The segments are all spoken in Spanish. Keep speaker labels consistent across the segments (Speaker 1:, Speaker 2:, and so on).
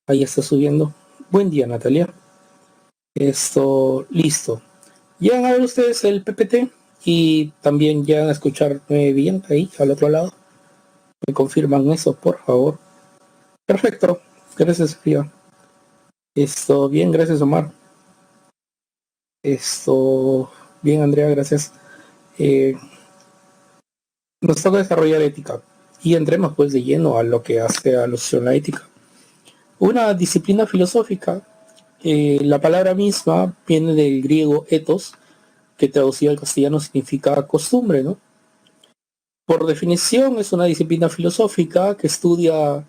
Speaker 1: Ahí está subiendo. Buen día, Natalia. Esto, listo. Ya a ver ustedes el PPT y también ya a escucharme bien ahí al otro lado. Me confirman eso, por favor. Perfecto. Gracias, Sofía. Esto, bien, gracias, Omar. Esto, bien, Andrea, gracias. Eh, Nos toca desarrollar ética y entremos pues de lleno a lo que hace alusión a la ética. Una disciplina filosófica. La palabra misma viene del griego ethos, que traducido al castellano significa costumbre, ¿no? Por definición es una disciplina filosófica que estudia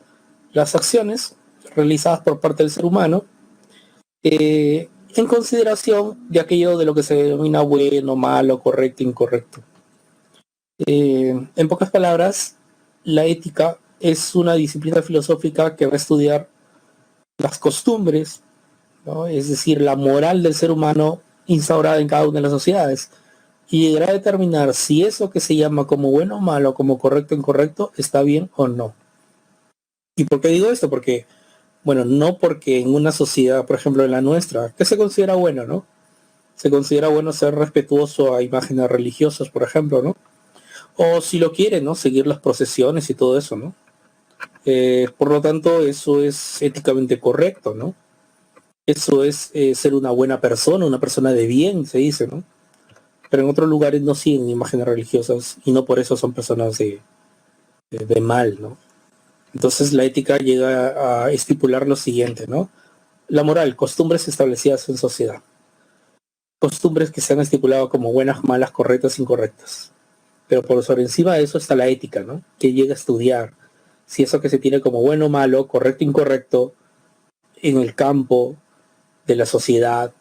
Speaker 1: las acciones realizadas por parte del ser humano en consideración de aquello de lo que se denomina bueno, malo, correcto, incorrecto. En pocas palabras, la ética es una disciplina filosófica que va a estudiar las costumbres, ¿no? Es decir, la moral del ser humano instaurada en cada una de las sociedades y llegará a determinar si eso que se llama como bueno o malo, como correcto o incorrecto, está bien o no. ¿Y por qué digo esto? Porque, bueno, no porque en una sociedad, por ejemplo en la nuestra, ¿qué se considera bueno, no? Se considera bueno ser respetuoso a imágenes religiosas, por ejemplo, ¿no? O si lo quiere, ¿no? Seguir las procesiones y todo eso, ¿no? Por lo tanto, eso es éticamente correcto, ¿no? Eso es ser una persona de bien, se dice, ¿no? Pero en otros lugares no siguen imágenes religiosas y no por eso son personas de mal, ¿no? Entonces la ética llega a estipular lo siguiente, ¿no? La moral, costumbres establecidas en sociedad. Costumbres que se han estipulado como buenas, malas, correctas, incorrectas. Pero por sobre encima de eso está la ética, ¿no? Que llega a estudiar si eso que se tiene como bueno, malo, correcto, incorrecto, en el campo de la sociedad,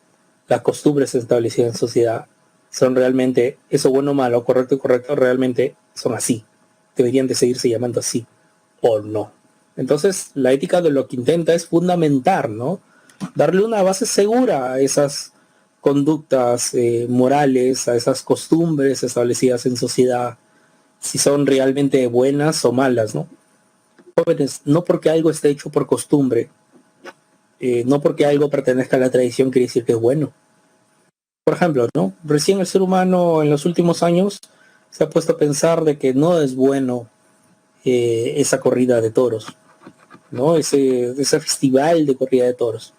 Speaker 1: las costumbres establecidas en sociedad, son realmente, eso bueno, malo, correcto y correcto, realmente son así. Deberían de seguirse llamando así, o no. Entonces, la ética de lo que intenta es fundamentar, ¿no? Darle una base segura a esas conductas morales, a esas costumbres establecidas en sociedad, si son realmente buenas o malas, ¿no? Jóvenes, no porque algo esté hecho por costumbre, no porque algo pertenezca a la tradición quiere decir que es bueno. Por ejemplo, ¿no? Recién el ser humano en los últimos años se ha puesto a pensar de que no es bueno esa corrida de toros, ¿no? Ese festival de corrida de toros.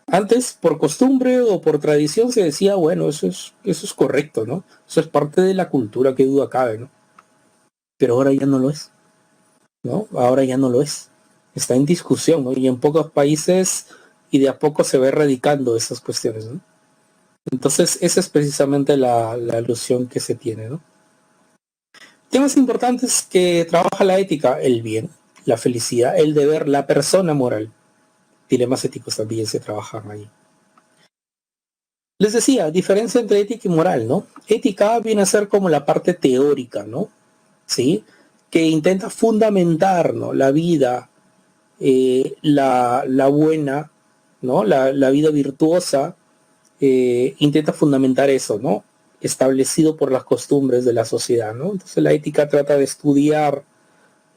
Speaker 1: Antes, por costumbre o por tradición, se decía, bueno, eso es correcto, ¿no? Eso es parte de la cultura, que duda cabe, ¿no? Pero ahora ya no lo es, ¿no? Ahora ya no lo es. Está en discusión, ¿no? Y en pocos países y de a poco se va erradicando esas cuestiones, ¿no? Entonces, esa es precisamente la alusión que se tiene, ¿no? Temas importantes que trabaja la ética, el bien, la felicidad, el deber, la persona moral. Dilemas éticos también se trabajan ahí. Les decía, diferencia entre ética y moral, ¿no? Ética viene a ser como la parte teórica, ¿no? ¿Sí? Que intenta fundamentar, ¿no? La vida, la buena, ¿no? La vida virtuosa, intenta fundamentar eso, ¿no? Establecido por las costumbres de la sociedad, ¿no? Entonces la ética trata de estudiar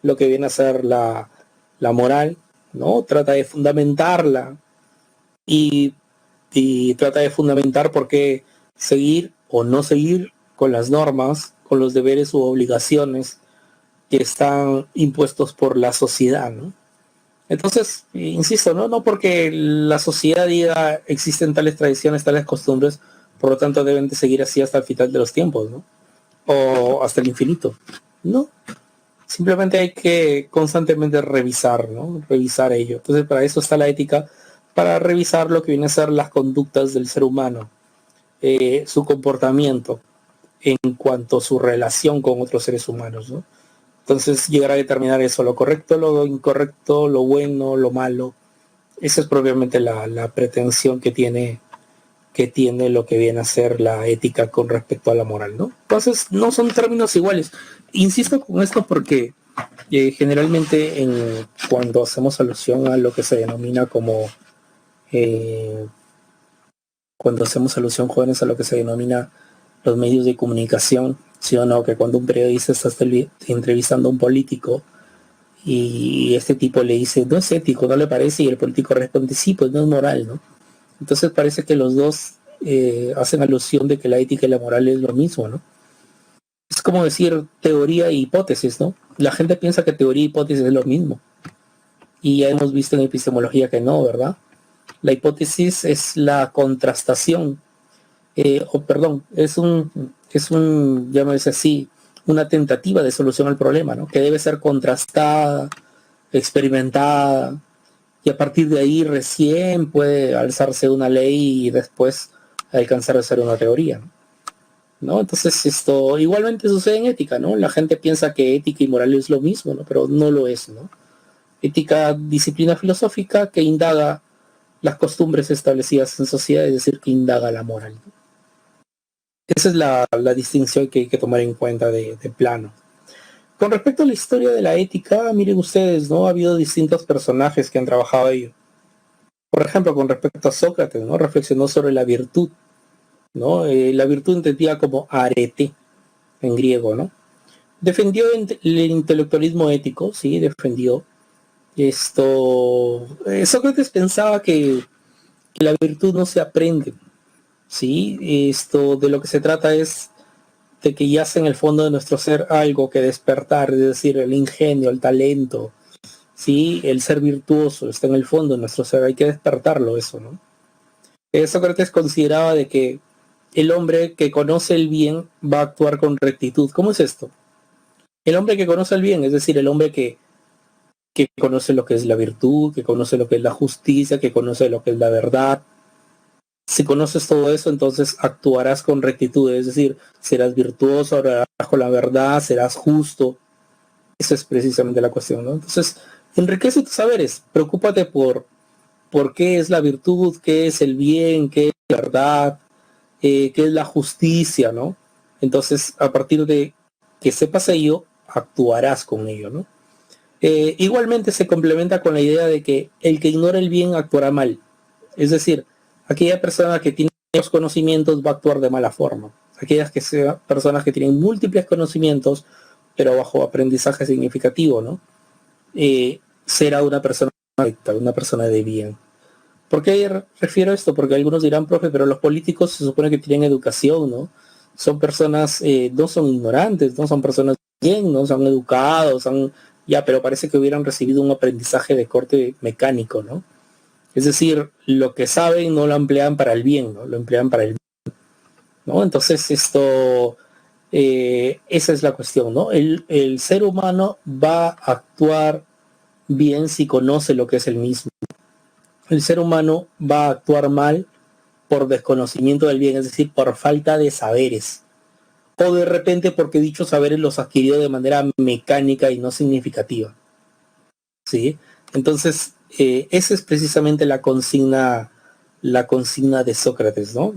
Speaker 1: lo que viene a ser la moral, ¿no? Trata de fundamentarla y, y trata de fundamentar por qué seguir o no seguir con las normas, con los deberes u obligaciones que están impuestos por la sociedad, ¿no? Entonces, insisto, ¿no? No porque la sociedad diga existen tales tradiciones, tales costumbres, por lo tanto deben de seguir así hasta el final de los tiempos, ¿no? O hasta el infinito. No, simplemente hay que constantemente revisar, ¿no? Revisar ello. Entonces, para eso está la ética, para revisar lo que viene a ser las conductas del ser humano, su comportamiento en cuanto a su relación con otros seres humanos, ¿no? Entonces, llegar a determinar eso, lo correcto, lo incorrecto, lo bueno, lo malo. Esa es propiamente la pretensión que tiene lo que viene a ser la ética con respecto a la moral, ¿no? Entonces, no son términos iguales. Insisto con esto porque generalmente cuando hacemos alusión a lo que se denomina como, eh, cuando hacemos alusión, jóvenes, a lo que se denomina los medios de comunicación, sí o no, que cuando un periodista está entrevistando a un político, Y este tipo le dice, no es ético, no le parece, y el político responde, sí, pues no es moral, ¿no? Entonces parece que los dos hacen alusión de que la ética y la moral es lo mismo, ¿no? Es como decir teoría e hipótesis, ¿no? La gente piensa que teoría e hipótesis es lo mismo. Y ya hemos visto en epistemología que no, ¿verdad? La hipótesis es la contrastación, perdón, llámese así, una tentativa de solución al problema, ¿no? Que debe ser contrastada, experimentada, y a partir de ahí recién puede alzarse una ley y después alcanzar a ser una teoría, ¿no? Entonces esto igualmente sucede en ética, ¿no? La gente piensa que ética y moral es lo mismo, ¿no? Pero no lo es, ¿no? Ética, disciplina filosófica que indaga las costumbres establecidas en sociedad, es decir, que indaga la moral, ¿no? Esa es la distinción que hay que tomar en cuenta de plano. Con respecto a la historia de la ética, miren ustedes, ¿no? Ha habido distintos personajes que han trabajado ello. Por ejemplo, con respecto a Sócrates, ¿no? Reflexionó sobre la virtud, ¿no? La virtud entendida como arete en griego, ¿no? Defendió el intelectualismo ético, sí, defendió esto. Sócrates pensaba que la virtud no se aprende, sí, esto de lo que se trata es de que yace en el fondo de nuestro ser algo que despertar, es decir, el ingenio, el talento, sí, el ser virtuoso está en el fondo de nuestro ser, hay que despertarlo eso, ¿no? Sócrates consideraba de que el hombre que conoce el bien va a actuar con rectitud. ¿Cómo es esto? El hombre que conoce el bien, es decir, el hombre que conoce lo que es la virtud, que conoce lo que es la justicia, que conoce lo que es la verdad. Si conoces todo eso, entonces actuarás con rectitud, es decir, serás virtuoso, hablarás con la verdad, serás justo. Esa es precisamente la cuestión, ¿no? Entonces, enriquece tus saberes, preocúpate por qué es la virtud, qué es el bien, qué es la verdad, qué es la justicia, ¿no? Entonces, a partir de que sepas ello, actuarás con ello, ¿no? Igualmente se complementa con la idea de que el que ignora el bien actuará mal. Es decir, aquella persona que tiene los conocimientos va a actuar de mala forma. Aquellas que sean personas que tienen múltiples conocimientos, pero bajo aprendizaje significativo, ¿no? Será una persona correcta, una persona de bien. ¿Por qué refiero a esto? Porque algunos dirán, profe, pero los políticos se supone que tienen educación, ¿no? Son personas, no son ignorantes, no son personas bien, no son educados, ya, pero parece que hubieran recibido un aprendizaje de corte mecánico, ¿no? Es decir, lo que saben no lo emplean para el bien, ¿no? Lo emplean para el bien, ¿no? Entonces esa es la cuestión, ¿no? El ser humano va a actuar bien si conoce lo que es el mismo. El ser humano va a actuar mal por desconocimiento del bien, es decir, por falta de saberes. O de repente porque dichos saberes los adquirió de manera mecánica y no significativa. ¿Sí? Entonces, esa es precisamente la consigna de Sócrates, ¿no?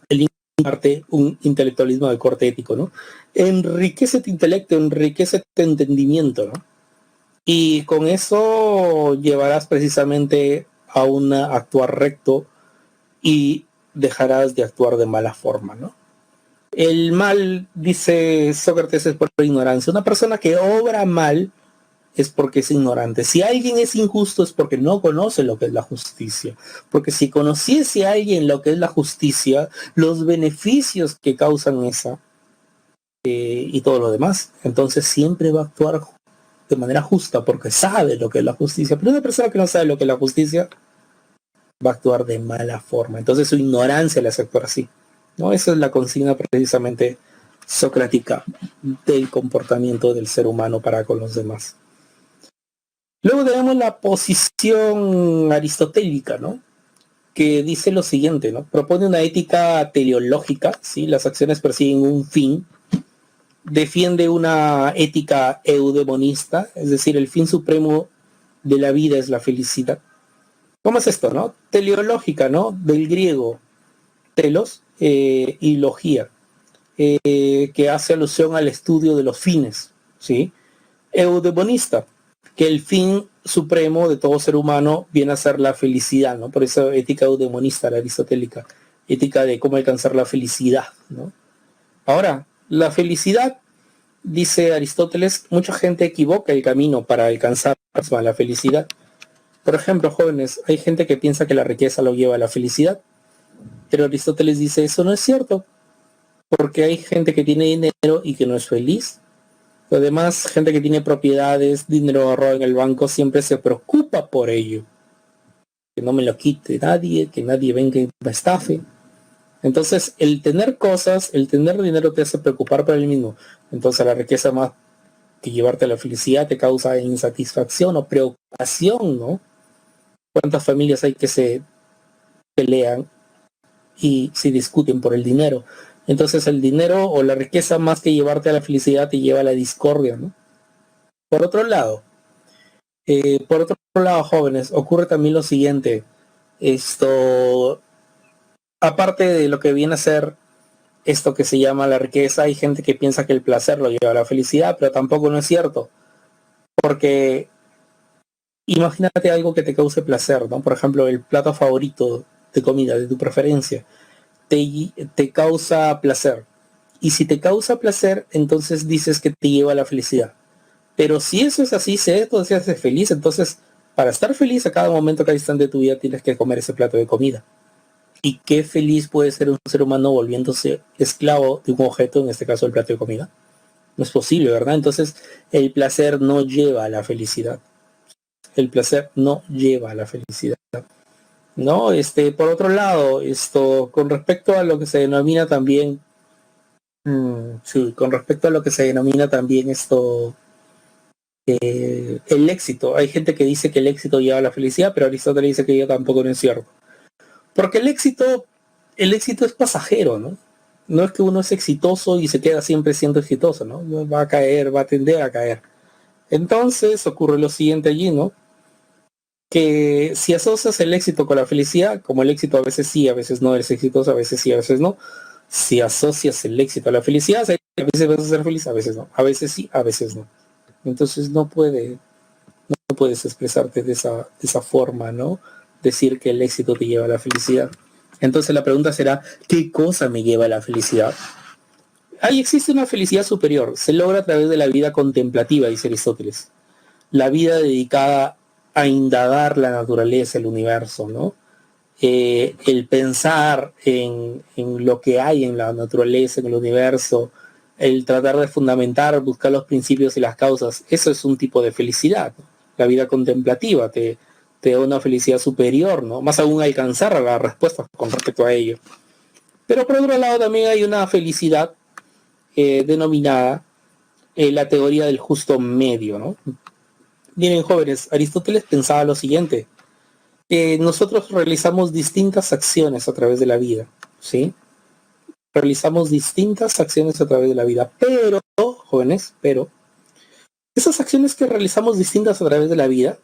Speaker 1: El parte un intelectualismo de corte ético, ¿no? Enriquece tu intelecto, enriquece tu entendimiento, ¿no? Y con eso llevarás precisamente a actuar recto y dejarás de actuar de mala forma, ¿no? El mal, dice Sócrates, es por ignorancia. Una persona que obra mal es porque es ignorante. Si alguien es injusto es porque no conoce lo que es la justicia. Porque si conociese a alguien lo que es la justicia, los beneficios que causan esa y todo lo demás, entonces siempre va a actuar de manera justa porque sabe lo que es la justicia. Pero una persona que no sabe lo que es la justicia va a actuar de mala forma. Entonces su ignorancia le hace actuar así, ¿no? Esa es la consigna precisamente socrática del comportamiento del ser humano para con los demás. Luego tenemos la posición aristotélica, ¿no? Que dice lo siguiente, ¿no? Propone una ética teleológica, ¿sí? Las acciones persiguen un fin. Defiende una ética eudemonista, es decir, el fin supremo de la vida es la felicidad. ¿Cómo es esto, no? Teleológica, ¿no? Del griego, telos y logía, que hace alusión al estudio de los fines, ¿sí? Eudemonista, que el fin supremo de todo ser humano viene a ser la felicidad, ¿no? Por eso ética eudemonista, la aristotélica, ética de cómo alcanzar la felicidad, ¿no? Ahora, la felicidad Dice Aristóteles, mucha gente equivoca el camino para alcanzar la felicidad. Por ejemplo, jóvenes, hay gente que piensa que la riqueza lo lleva a la felicidad, pero Aristóteles dice eso no es cierto, porque hay gente que tiene dinero y que no es feliz. Además, gente que tiene propiedades, dinero ahorrado en el banco, siempre se preocupa por ello. Que no me lo quite nadie, que nadie venga y me estafe. Entonces, el tener cosas, el tener dinero te hace preocupar por el mismo. Entonces, la riqueza más que llevarte a la felicidad te causa insatisfacción o preocupación, ¿no? ¿Cuántas familias hay que se pelean y se discuten por el dinero? Entonces, el dinero o la riqueza más que llevarte a la felicidad te lleva a la discordia, ¿no? Por otro lado, jóvenes, ocurre también lo siguiente. Esto, aparte de lo que viene a ser esto que se llama la riqueza, hay gente que piensa que el placer lo lleva a la felicidad, pero tampoco no es cierto. Porque imagínate algo que te cause placer, ¿no? Por ejemplo, el plato favorito de comida, de tu preferencia, te causa placer. Y si te causa placer, entonces dices que te lleva a la felicidad. Pero si eso es así, si esto te hace feliz, entonces para estar feliz a cada momento, cada instante de tu vida tienes que comer ese plato de comida. ¿Y qué feliz puede ser un ser humano volviéndose esclavo de un objeto, en este caso el plato de comida? No es posible, ¿verdad? Entonces el placer no lleva a la felicidad. El placer no lleva a la felicidad. ¿No? Por otro lado, con respecto a lo que se denomina también, sí, con respecto a lo que se denomina también el éxito. Hay gente que dice que el éxito lleva a la felicidad, pero Aristóteles dice que yo tampoco no es cierto. Porque el éxito es pasajero, ¿no? No es que uno es exitoso y se queda siempre siendo exitoso, ¿no? Va a caer, va a tender a caer. Entonces ocurre lo siguiente allí, ¿no? Que si asocias el éxito con la felicidad, como el éxito a veces sí, a veces no, eres exitoso, a veces sí, a veces no. Si asocias el éxito a la felicidad, a veces vas a ser feliz, a veces no. A veces sí, a veces no. Entonces no puedes expresarte de esa forma, ¿no? Decir que el éxito te lleva a la felicidad. Entonces la pregunta será, ¿qué cosa me lleva a la felicidad? Ahí existe una felicidad superior, se logra a través de la vida contemplativa, dice Aristóteles. La vida dedicada a indagar la naturaleza, el universo, ¿no? El pensar en lo que hay en la naturaleza, en el universo, el tratar de fundamentar, buscar los principios y las causas, eso es un tipo de felicidad, ¿no? La vida contemplativa te da una felicidad superior, ¿no? Más aún alcanzar la respuesta con respecto a ello. Pero por otro lado también hay una felicidad denominada la teoría del justo medio, ¿no? Miren, jóvenes, Aristóteles pensaba lo siguiente: nosotros realizamos distintas acciones a través de la vida, ¿sí? Realizamos distintas acciones a través de la vida, pero, jóvenes, pero, esas acciones que realizamos distintas a través de la vida,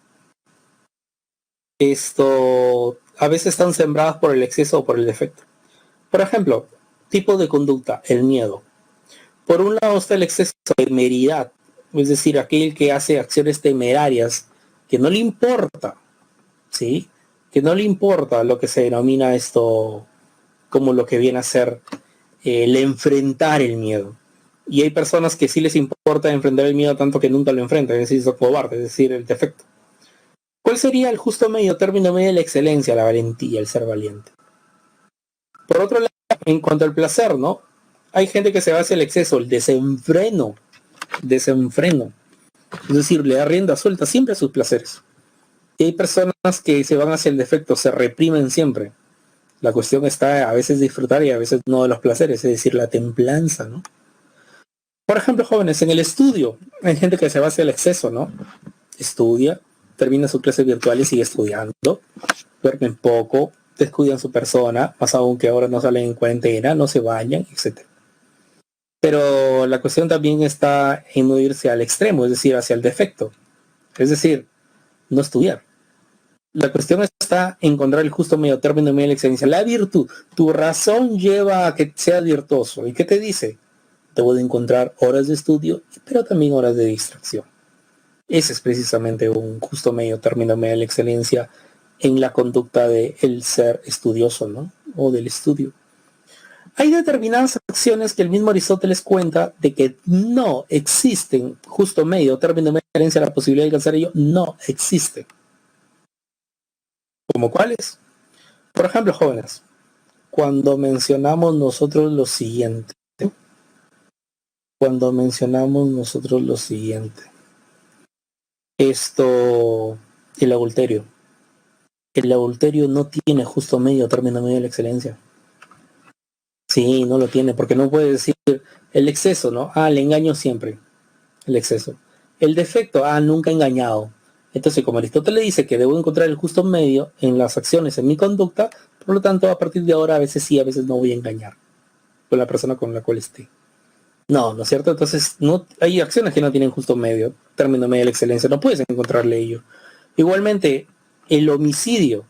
Speaker 1: a veces están sembradas por el exceso o por el defecto. Por ejemplo, tipo de conducta, el miedo. Por un lado está el exceso de temeridad, es decir, aquel que hace acciones temerarias, que no le importa, ¿sí? Que no le importa lo que se denomina como lo que viene a ser el enfrentar el miedo. Y hay personas que sí les importa enfrentar el miedo tanto que nunca lo enfrentan, es decir, son cobardes, es decir, el defecto. ¿Cuál sería el justo medio término medio de la excelencia, la valentía, el ser valiente? Por otro lado, en cuanto al placer, ¿no? Hay gente que se va hacia el exceso, el desenfreno. Es decir, le da rienda suelta siempre a sus placeres. Y hay personas que se van hacia el defecto, se reprimen siempre. La cuestión está a veces disfrutar y a veces no de los placeres, es decir, la templanza, ¿no? Por ejemplo, jóvenes, en el estudio, hay gente que se va hacia el exceso, ¿no? Estudia, termina su clase virtual y sigue estudiando, duermen poco, descuidan su persona, más aún que ahora no salen en cuarentena, no se bañan, etc. Pero la cuestión también está en no irse al extremo, es decir, hacia el defecto. Es decir, no estudiar. La cuestión está en encontrar el justo medio término medio de la excelencia. La virtud, tu razón lleva a que seas virtuoso. ¿Y qué te dice? Debo de encontrar horas de estudio, pero también horas de distracción. Ese es precisamente un justo medio término medio de la excelencia en la conducta del ser estudioso, ¿no? O del estudio. Hay determinadas acciones que el mismo Aristóteles cuenta de que no existen, justo medio, término medio, diferencia, la posibilidad de alcanzar ello, no existe. ¿Como cuáles? Por ejemplo, jóvenes, cuando mencionamos nosotros lo siguiente, esto, el adulterio. El adulterio no tiene justo medio, término medio de la excelencia. Sí, no lo tiene, porque no puede decir el exceso, ¿no? Ah, le engaño siempre, el exceso. El defecto, ah, nunca he engañado. Entonces, como Aristóteles dice que debo encontrar el justo medio en las acciones, en mi conducta, por lo tanto, a partir de ahora, a veces sí, a veces no voy a engañar con la persona con la cual esté. No, ¿no es cierto? Entonces, no, hay acciones que no tienen justo medio, término medio de la excelencia, no puedes encontrarle ello. Igualmente, el homicidio,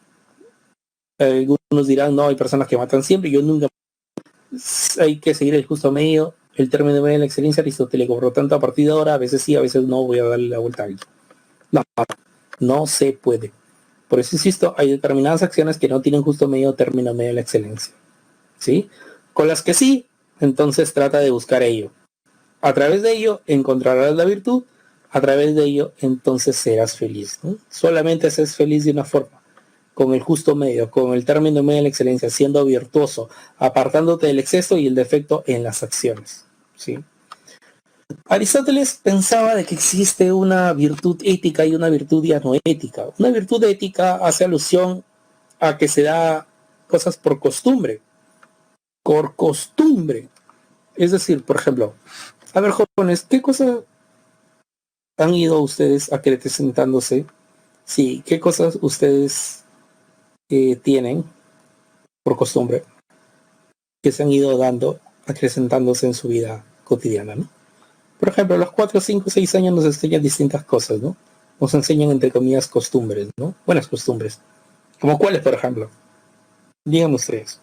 Speaker 1: algunos dirán, no, hay personas que matan siempre, yo nunca, hay que seguir el justo medio, el término medio de la excelencia aristotélico, por lo tanto, a partir de ahora, a veces sí, a veces no voy a darle la vuelta a ello. No, no se puede. Por eso insisto, hay determinadas acciones que no tienen justo medio, término medio de la excelencia. ¿Sí? Con las que sí, entonces trata de buscar ello. A través de ello encontrarás la virtud, a través de ello entonces serás feliz, ¿no? Solamente seas feliz de una forma, con el justo medio, con el término medio de la excelencia, siendo virtuoso, apartándote del exceso y el defecto en las acciones, ¿sí? Aristóteles pensaba de que existe una virtud ética y una virtud ya no ética. Una virtud ética hace alusión a que se da cosas por costumbre. Por costumbre. Es decir, por ejemplo, a ver, jóvenes, ¿qué cosas han ido ustedes acrecentándose? Sí, ¿qué cosas ustedes tienen por costumbre que se han ido dando, acrecentándose en su vida cotidiana, ¿no? Por ejemplo, a los 4, 5, 6 años nos enseñan distintas cosas, ¿no? Nos enseñan, entre comillas, costumbres, ¿no? Buenas costumbres. ¿Como cuáles, por ejemplo? Díganme ustedes.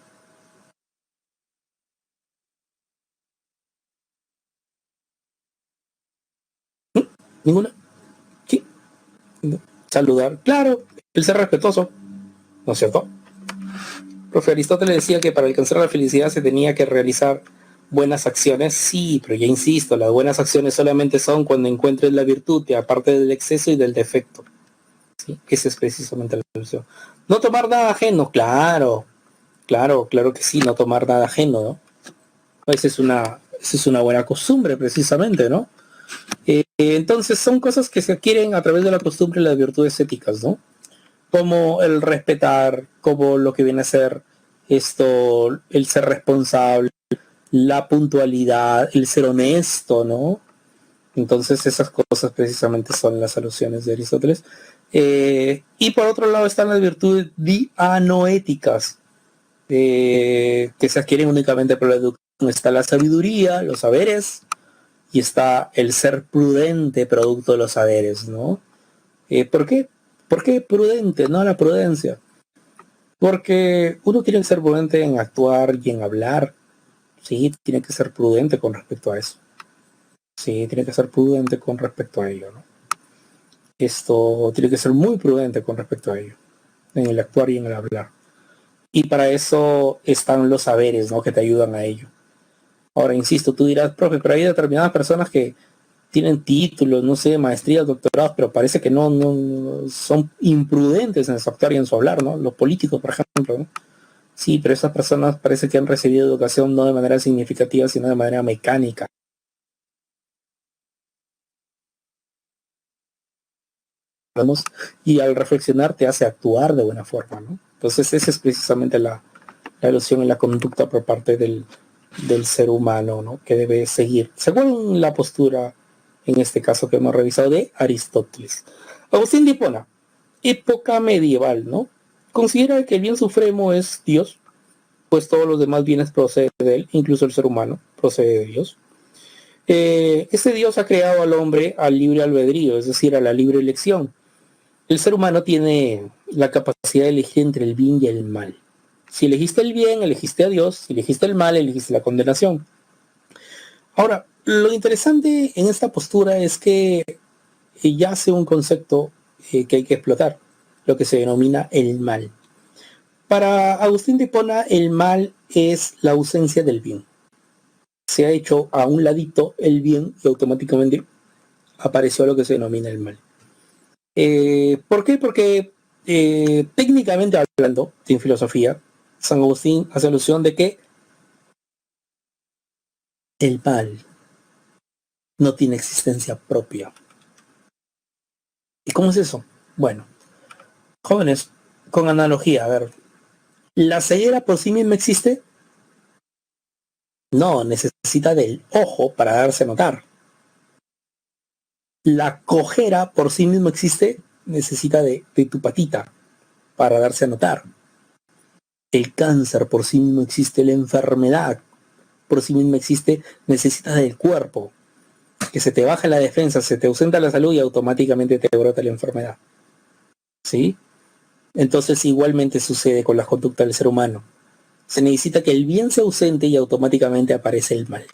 Speaker 1: ¿Ninguna? ¿Sí? ¿No? Saludar. Claro, el ser respetuoso, ¿no es cierto? Profe Aristóteles decía que para alcanzar la felicidad se tenía que realizar buenas acciones. Sí, pero ya insisto, las buenas acciones solamente son cuando encuentres la virtud, aparte del exceso y del defecto. ¿Sí? Esa es precisamente la solución. No tomar nada ajeno, claro, claro que sí, no tomar nada ajeno, ¿no? Esa es una buena costumbre, precisamente, ¿no? Entonces son cosas que se adquieren a través de la costumbre y las virtudes éticas, ¿no? Como el respetar, como lo que viene a ser esto, el ser responsable, la puntualidad, el ser honesto, ¿no? Entonces esas cosas precisamente son las alusiones de Aristóteles. Y por otro lado están las virtudes dianoéticas, que se adquieren únicamente por la educación. Está la sabiduría, los saberes, y está el ser prudente producto de los saberes, ¿no? ¿Por qué? ¿Por qué prudente, no la prudencia? Porque uno tiene que ser prudente en actuar y en hablar, sí, tiene que ser prudente con respecto a eso. Sí, tiene que ser prudente con respecto a ello, ¿no? Esto tiene que ser muy prudente con respecto a ello, en el actuar y en el hablar. Y para eso están los saberes, ¿no? Que te ayudan a ello. Ahora, insisto, tú dirás, profe, pero hay determinadas personas que tienen títulos, no sé, maestrías, doctorados, pero parece que no son imprudentes en su actuar y en su hablar, ¿no? Los políticos, por ejemplo, ¿no? Sí, pero esas personas parece que han recibido educación no de manera significativa, sino de manera mecánica. Vamos, y al reflexionar te hace actuar de buena forma, ¿no? Entonces esa es precisamente la ilusión en la conducta por parte del ser humano, ¿no? Que debe seguir, según la postura, en este caso que hemos revisado, de Aristóteles. Agustín de Hipona, época medieval, ¿no? Considera que el bien supremo es Dios, pues todos los demás bienes proceden de él, incluso el ser humano procede de Dios. Este Dios ha creado al hombre al libre albedrío, es decir, a la libre elección. El ser humano tiene la capacidad de elegir entre el bien y el mal. Si elegiste el bien, elegiste a Dios. Si elegiste el mal, elegiste la condenación. Ahora, lo interesante en esta postura es que yace un concepto que hay que explotar, lo que se denomina el mal. para Agustín de Hipona el mal es la ausencia del bien. Se ha hecho a un ladito el bien y automáticamente apareció lo que se denomina el mal. ¿Por qué? Porque técnicamente hablando, sin filosofía, San Agustín hace alusión de que el mal no tiene existencia propia. ¿Y cómo es eso? Bueno, jóvenes, con analogía, a ver, ¿la ceguera por sí misma existe? No, necesita del ojo para darse a notar. La cojera por sí misma existe, necesita de tu patita para darse a notar. El cáncer por sí mismo existe, la enfermedad por sí misma existe, necesita del cuerpo. Que se te baja la defensa, se te ausenta la salud y automáticamente te brota la enfermedad. ¿Sí? Entonces igualmente sucede con la conducta del ser humano. Se necesita que el bien se ausente y automáticamente aparece el mal.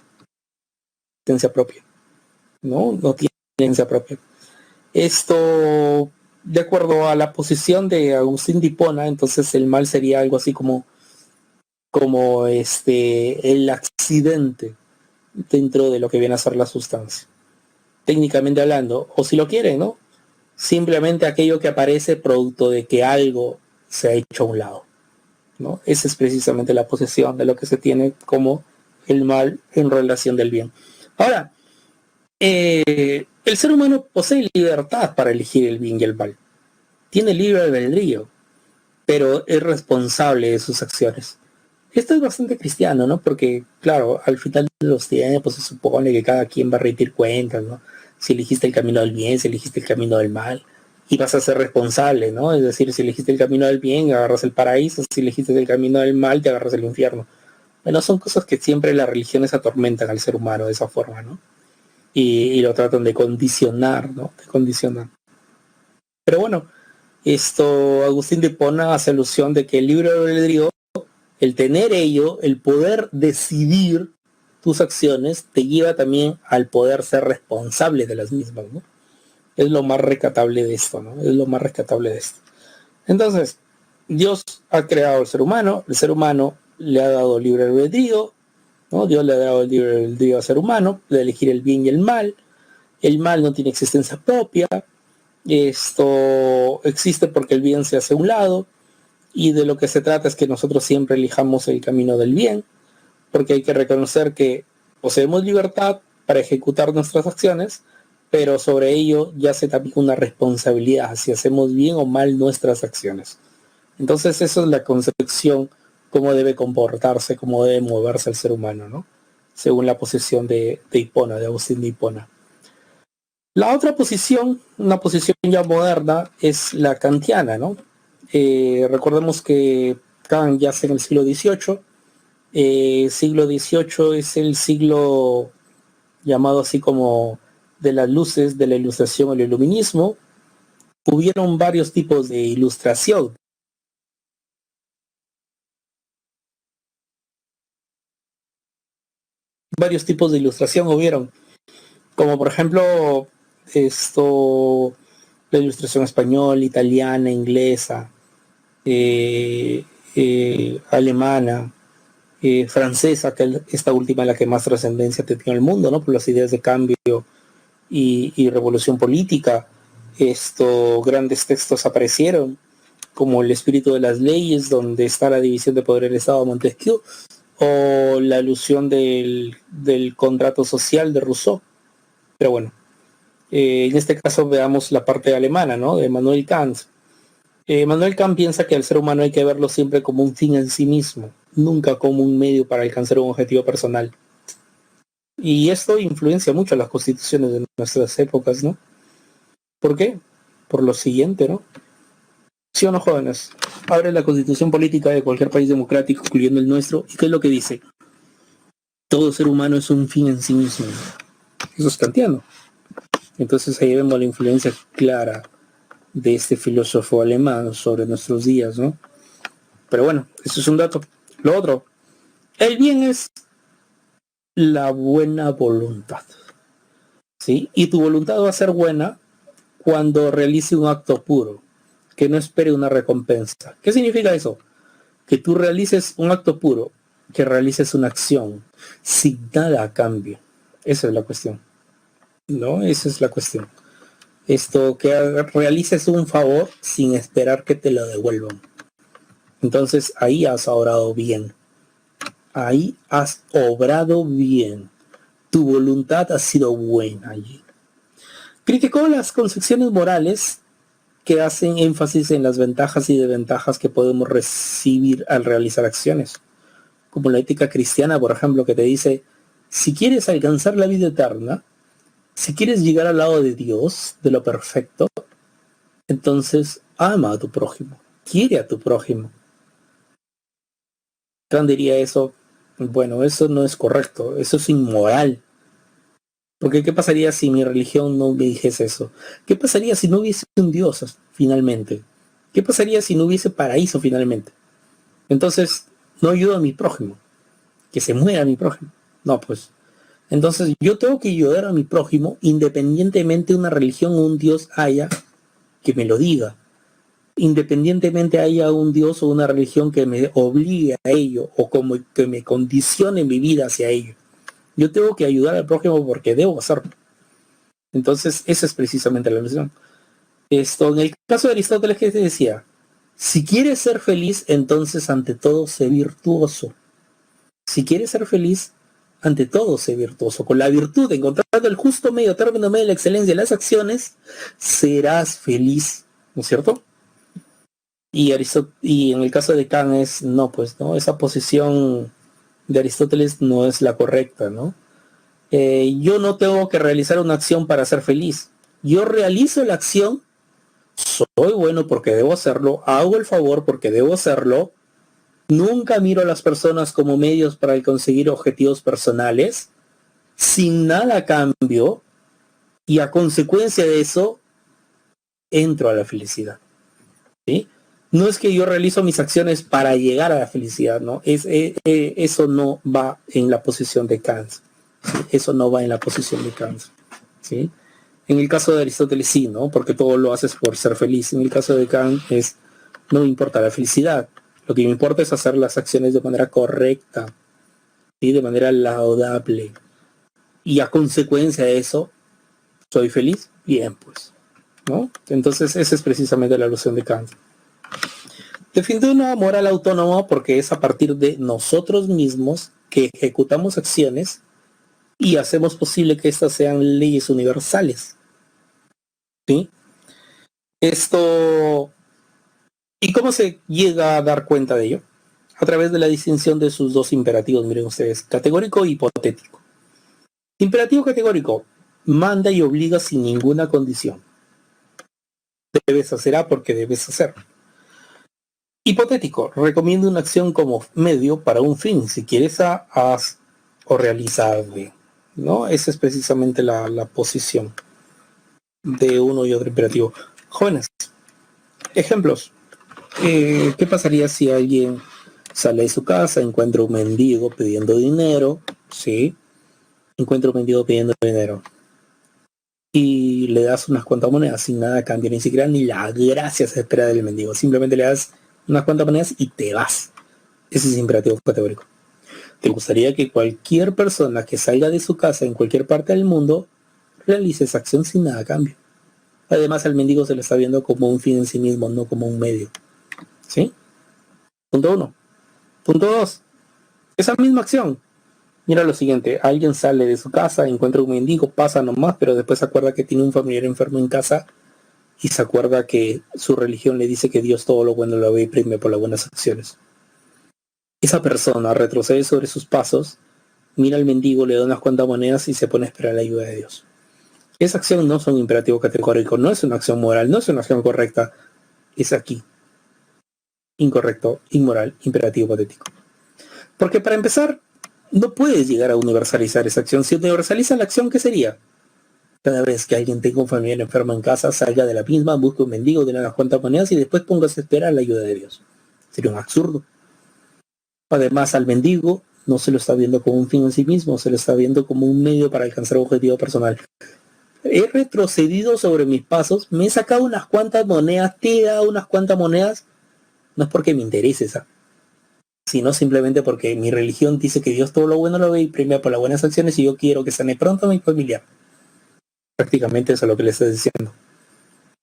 Speaker 1: Existencia propia. No tiene existencia propia. Esto, de acuerdo a la posición de Agustín de Hipona, entonces el mal sería algo así como el accidente dentro de lo que viene a ser la sustancia. Técnicamente hablando, o si lo quieren, ¿no? Simplemente aquello que aparece producto de que algo se ha hecho a un lado, ¿no? Esa es precisamente la posesión de lo que se tiene como el mal en relación del bien. Ahora, el ser humano posee libertad para elegir el bien y el mal. Tiene libre albedrío, pero es responsable de sus acciones. Esto es bastante cristiano, ¿no? Porque, claro, al final de los tiempos se supone que cada quien va a rendir cuentas, ¿no? Si elegiste el camino del bien, si elegiste el camino del mal, y vas a ser responsable, ¿no? Es decir, si elegiste el camino del bien, agarras el paraíso, si elegiste el camino del mal, te agarras el infierno. Bueno, son cosas que siempre las religiones atormentan al ser humano de esa forma, ¿no? Y lo tratan de condicionar, ¿no? De condicionar. Pero bueno, Agustín de Hipona hace alusión de que el libre albedrío, el tener ello, el poder decidir tus acciones, te lleva también al poder ser responsable de las mismas, ¿no? Es lo más rescatable de esto, ¿no? Es lo más rescatable de esto. Entonces, Dios ha creado al ser humano, el ser humano le ha dado libre albedrío, ¿no? Dios le ha dado el libre albedrío al ser humano de elegir el bien y el mal no tiene existencia propia, esto existe porque el bien se hace a un lado, y de lo que se trata es que nosotros siempre elijamos el camino del bien, porque hay que reconocer que poseemos libertad para ejecutar nuestras acciones, pero sobre ello ya se también una responsabilidad si hacemos bien o mal nuestras acciones. Entonces esa es la concepción, cómo debe comportarse, cómo debe moverse el ser humano, ¿no? Según la posición de Hipona, de Agustín de Hipona. La otra posición, una posición ya moderna, es la kantiana, ¿no? Recordemos que Kant yace en el siglo XVIII. Siglo XVIII es el siglo llamado así como de las luces, de la ilustración, el iluminismo. Hubieron varios tipos de ilustración. Varios tipos de ilustración hubieron, como por ejemplo la ilustración española, italiana, inglesa, eh, alemana, francesa, que esta última es la que más trascendencia tenía en el mundo, ¿no? Por las ideas de cambio y revolución política. Grandes textos aparecieron, como El espíritu de las leyes, donde está la división de poder del Estado de Montesquieu, o la alusión del contrato social de Rousseau. Pero bueno, en este caso veamos la parte alemana, ¿no? De Manuel Kant. Manuel Kant piensa que al ser humano hay que verlo siempre como un fin en sí mismo, nunca como un medio para alcanzar un objetivo personal. Y esto influencia mucho a las constituciones de nuestras épocas, ¿no? ¿Por qué? Por lo siguiente, ¿no? ¿Sí o no, jóvenes? Abre la constitución política de cualquier país democrático, incluyendo el nuestro, ¿y qué es lo que dice? Todo ser humano es un fin en sí mismo. Eso es kantiano. Entonces ahí vemos la influencia clara de este filósofo alemán sobre nuestros días, ¿no? Pero bueno, eso es un dato. Lo otro, el bien es la buena voluntad, ¿sí? Y tu voluntad va a ser buena cuando realice un acto puro, que no espere una recompensa. ¿Qué significa eso? que tú realices un acto puro, que realices una acción sin nada a cambio. Esa es la cuestión, ¿no? Esa es la cuestión. Esto, que realices un favor sin esperar que te lo devuelvan. Entonces ahí has obrado bien. Ahí has obrado bien. Tu voluntad ha sido buena allí. Criticó las concepciones morales que hacen énfasis en las ventajas y desventajas que podemos recibir al realizar acciones, como la ética cristiana, por ejemplo, que te dice, si quieres alcanzar la vida eterna, si quieres llegar al lado de Dios, de lo perfecto, entonces ama a tu prójimo, quiere a tu prójimo. Kant diría eso, bueno, eso no es correcto, eso es inmoral. Porque ¿qué pasaría si mi religión no me dijese eso? ¿Qué pasaría si no hubiese un Dios finalmente? ¿Qué pasaría si no hubiese paraíso finalmente? Entonces, no ayudo a mi prójimo, que se muera mi prójimo. No, pues. Entonces, yo tengo que ayudar a mi prójimo independientemente de una religión o un Dios haya que me lo diga. Independientemente haya un Dios o una religión que me obligue a ello o como que me condicione mi vida hacia ello. Yo tengo que ayudar al prójimo porque debo hacerlo. Entonces, esa es precisamente la misión. Esto, en el caso de Aristóteles, que te decía, si quieres ser feliz, entonces ante todo sé virtuoso. Si quieres ser feliz, ante todo sé virtuoso. Con la virtud, encontrando el justo medio, término medio de la excelencia de las acciones, serás feliz, ¿no es cierto? Y en el caso de Kant es, no, pues, ¿no? Esa posición de Aristóteles no es la correcta, ¿no? Yo no tengo que realizar una acción para ser feliz. Yo realizo la acción, soy bueno porque debo hacerlo, hago el favor porque debo hacerlo, nunca miro a las personas como medios para conseguir objetivos personales, sin nada a cambio, y a consecuencia de eso, entro a la felicidad. ¿Sí? No es que yo realizo mis acciones para llegar a la felicidad, ¿no? Eso no va en la posición de Kant. ¿Sí? Eso no va en la posición de Kant. ¿Sí? En el caso de Aristóteles sí, ¿no? Porque todo lo haces por ser feliz. En el caso de Kant es, no me importa la felicidad. Lo que me importa es hacer las acciones de manera correcta, ¿sí? De manera laudable. Y a consecuencia de eso, ¿soy feliz? Bien, pues, ¿no? Entonces esa es precisamente la alusión de Kant. Defiende una moral autónoma porque es a partir de nosotros mismos que ejecutamos acciones y hacemos posible que estas sean leyes universales. ¿Sí? Esto... ¿Y cómo se llega a dar cuenta de ello? A través de la distinción de sus dos imperativos, miren ustedes, categórico e hipotético. Imperativo categórico, manda y obliga sin ninguna condición. Debes hacer A porque debes hacer. Hipotético, recomienda una acción como medio para un fin. Si quieres A, haz o realiza B, ¿no? Esa es precisamente la posición de uno y otro imperativo. Jóvenes, ejemplos. ¿Qué pasaría si alguien sale de su casa, encuentra un mendigo pidiendo dinero? Sí, encuentra un mendigo pidiendo dinero. Y le das unas cuantas monedas sin nada a cambio, ni siquiera ni la gracia se espera del mendigo. Simplemente le das unas cuantas monedas y te vas. Ese es imperativo categórico. ¿Te gustaría que cualquier persona que salga de su casa en cualquier parte del mundo realice esa acción sin nada a cambio? Además, al mendigo se le está viendo como un fin en sí mismo, no como un medio. ¿Sí? Punto 1. Punto 2. Esa misma acción. Mira lo siguiente, alguien sale de su casa, encuentra un mendigo, pasa nomás, pero después se acuerda que tiene un familiar enfermo en casa y se acuerda que su religión le dice que Dios todo lo bueno lo ve y premia por las buenas acciones. Esa persona retrocede sobre sus pasos, mira al mendigo, le da unas cuantas monedas y se pone a esperar la ayuda de Dios. Esa acción no es un imperativo categórico, no es una acción moral, no es una acción correcta, es aquí. Incorrecto, inmoral, imperativo patético. Porque para empezar, no puedes llegar a universalizar esa acción. Si universalizas la acción, ¿qué sería? Cada vez que alguien tenga un familiar enfermo en casa, salga de la misma, busque un mendigo, de unas cuantas monedas y después pongas a esperar la ayuda de Dios. Sería un absurdo. Además, al mendigo no se lo está viendo como un fin en sí mismo, se lo está viendo como un medio para alcanzar un objetivo personal. He retrocedido sobre mis pasos, me he sacado unas cuantas monedas, te he dado unas cuantas monedas, no es porque me interese esa. sino simplemente porque mi religión dice que Dios todo lo bueno lo ve y premia por las buenas acciones y yo quiero que sane pronto a mi familiar. Prácticamente eso es lo que le estoy diciendo.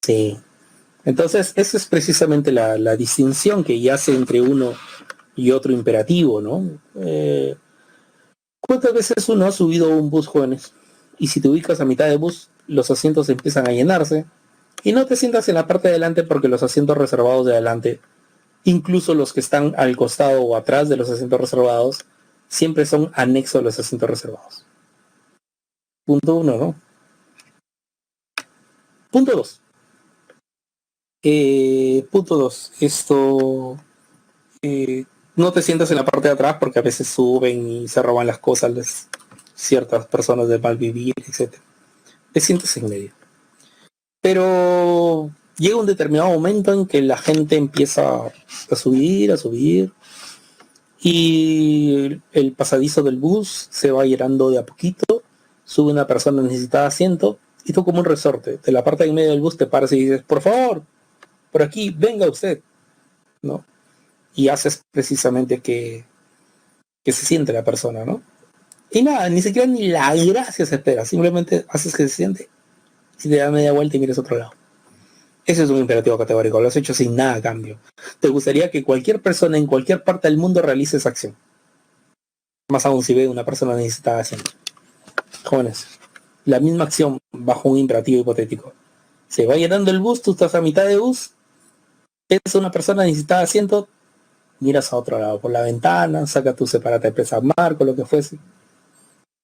Speaker 1: Sí. Entonces, esa es precisamente la distinción que ya hace entre uno y otro imperativo, ¿no? ¿Cuántas veces uno ha subido a un bus, jóvenes? Y si te ubicas a mitad de bus, los asientos empiezan a llenarse y no te sientas en la parte de adelante porque los asientos reservados de adelante, incluso los que están al costado o atrás de los asientos reservados, siempre son anexos a los asientos reservados. Punto uno, ¿no? Punto dos. Punto dos. Esto... no te sientas en la parte de atrás porque a veces suben y se roban las cosas de ciertas personas de mal vivir, etc. Te sientes en medio. Pero llega un determinado momento en que la gente empieza a subir, y el pasadizo del bus se va llenando de a poquito, sube una persona necesitada asiento, y tú como un resorte, de la parte de en medio del bus te paras y dices, por favor, por aquí, venga usted, ¿no? Y haces precisamente que se siente la persona, ¿no? Y nada, ni siquiera ni la gracia se espera, simplemente haces que se siente y te da media vuelta y miras a otro lado. Ese es un imperativo categórico, lo has hecho sin nada a cambio. Te gustaría que cualquier persona en cualquier parte del mundo realice esa acción. Más aún si ve una persona necesitada haciendo. Jóvenes, la misma acción bajo un imperativo hipotético. Se va llenando el bus, tú estás a mitad de bus, ves a una persona necesitada asiento, miras a otro lado por la ventana, saca tu separata de presa marco, lo que fuese.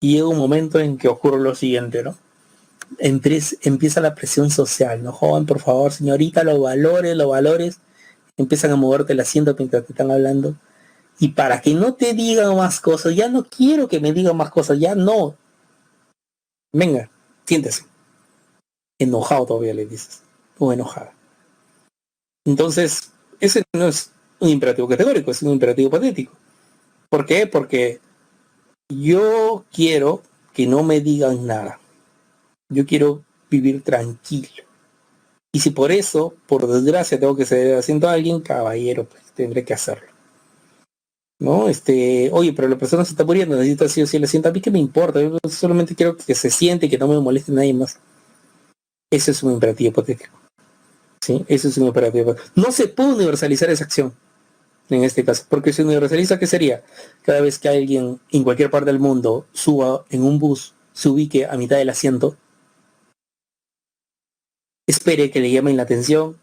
Speaker 1: Y llega un momento en que ocurre lo siguiente, ¿no? Empieza la presión social, ¿no? Joven, por favor, señorita, los valores, empiezan a moverte el asiento mientras te están hablando. Y para que no te digan más cosas, ya no quiero que me digan más cosas, ya no. Venga, siéntese. Enojado todavía le dices, o enojada. Entonces, ese no es un imperativo categórico, es un imperativo patético. ¿Por qué? Porque yo quiero que no me digan nada. Yo quiero vivir tranquilo. Y si por eso, por desgracia, tengo que ceder asiento a alguien, caballero, pues tendré que hacerlo. ¿No? Oye, pero la persona se está muriendo, necesita sí o sí el asiento. A mí que me importa, yo solamente quiero que se siente y que no me moleste nadie más. Ese es un imperativo hipotético. ¿Sí? Ese es un imperativo hipotético. No se puede universalizar esa acción en este caso, porque si universaliza, ¿qué sería? Cada vez que alguien en cualquier parte del mundo suba en un bus, se ubique a mitad del asiento, espere que le llamen la atención,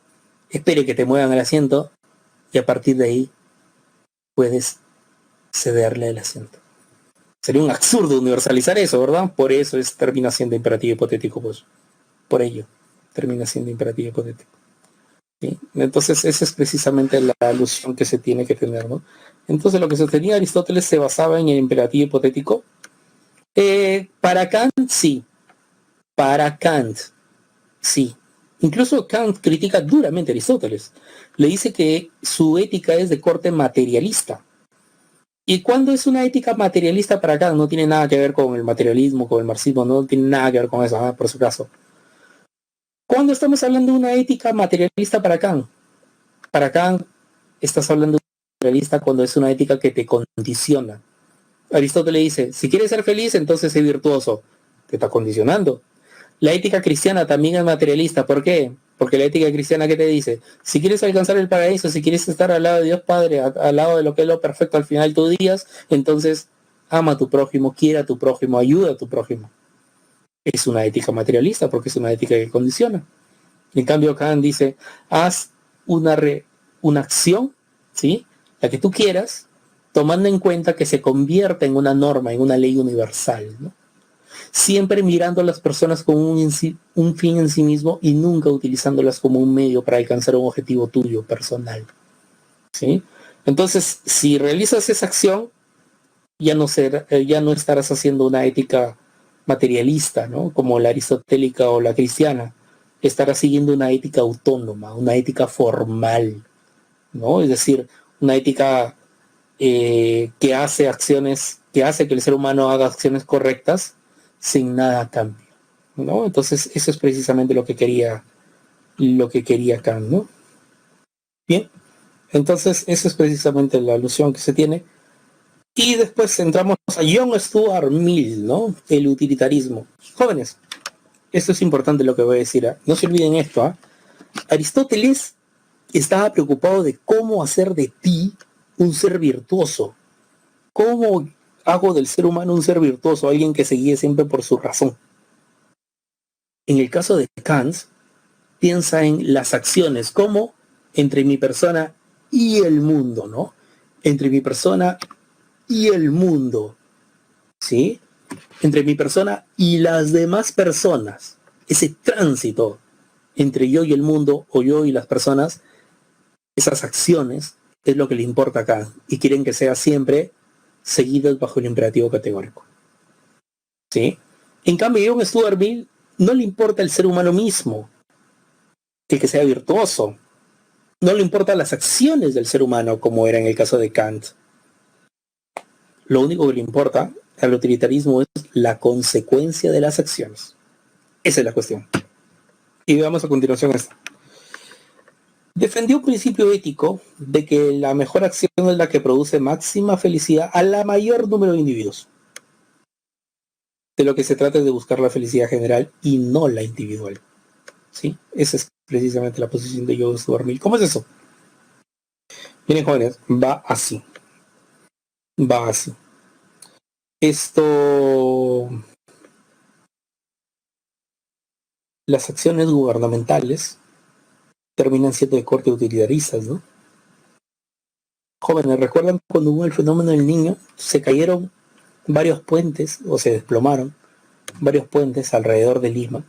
Speaker 1: espere que te muevan el asiento y a partir de ahí puedes cederle el asiento. Sería un absurdo universalizar eso, ¿verdad? Por eso termina siendo imperativo hipotético, pues. Por ello, termina siendo imperativo hipotético. ¿Sí? Entonces, esa es precisamente la alusión que se tiene que tener, ¿no? Entonces, lo que sostenía Aristóteles se basaba en el imperativo hipotético. Para Kant, sí. Para Kant, sí. Incluso Kant critica duramente a Aristóteles. Le dice que su ética es de corte materialista. ¿Y cuando es una ética materialista para Kant? No tiene nada que ver con el materialismo, con el marxismo, no tiene nada que ver con eso, por su caso. ¿Cuándo estamos hablando de una ética materialista para Kant? Para Kant estás hablando de una materialista cuando es una ética que te condiciona. Aristóteles dice, si quieres ser feliz, entonces sé virtuoso. Te está condicionando. La ética cristiana también es materialista. ¿Por qué? Porque la ética cristiana, ¿qué te dice? Si quieres alcanzar el paraíso, si quieres estar al lado de Dios Padre, al lado de lo que es lo perfecto al final de tus días, entonces ama a tu prójimo, quiera a tu prójimo, ayuda a tu prójimo. Es una ética materialista porque es una ética que condiciona. En cambio, Kant dice, haz una acción, ¿sí? La que tú quieras, tomando en cuenta que se convierta en una norma, en una ley universal, ¿no? Siempre mirando a las personas como un fin en sí mismo y nunca utilizándolas como un medio para alcanzar un objetivo tuyo personal, ¿sí? Entonces, si realizas esa acción, ya no estarás haciendo una ética materialista, ¿no? Como la aristotélica o la cristiana. Estarás siguiendo una ética autónoma, una ética formal, ¿no? Es decir, una ética que hace acciones, que hace que el ser humano haga acciones correctas sin nada a cambio, ¿no? Entonces, eso es precisamente lo que quería Kant, ¿no? Bien. Entonces, esa es precisamente la alusión que se tiene. Y después entramos a John Stuart Mill, ¿no? El utilitarismo. Jóvenes, esto es importante lo que voy a decir, ¿eh? No se olviden esto, ¿eh? Aristóteles estaba preocupado de cómo hacer de ti un ser virtuoso. ¿Cómo hago del ser humano un ser virtuoso? Alguien que se guíe siempre por su razón. En el caso de Kant, piensa en las acciones, como entre mi persona y el mundo, ¿no? Entre mi persona y el mundo, ¿sí? Entre mi persona y las demás personas. Ese tránsito entre yo y el mundo, o yo y las personas, esas acciones, es lo que le importa acá. Y quieren que sea siempre seguidas bajo el imperativo categórico. ¿Sí? En cambio, a John Stuart Mill no le importa el ser humano mismo, el que sea virtuoso. No le importan las acciones del ser humano, como era en el caso de Kant. Lo único que le importa al utilitarismo es la consecuencia de las acciones. Esa es la cuestión. Y veamos a continuación esto. Defendió un principio ético de que la mejor acción es la que produce máxima felicidad a la mayor número de individuos. De lo que se trata es de buscar la felicidad general y no la individual. ¿Sí? Esa es precisamente la posición de John Stuart Mill. ¿Cómo es eso? Miren, jóvenes, va así. Va así. Esto... Las acciones gubernamentales terminan siendo de corte utilitaristas, ¿no? Jóvenes, ¿recuerdan cuando hubo el fenómeno del Niño? Se cayeron varios puentes, o se desplomaron varios puentes alrededor de Lima,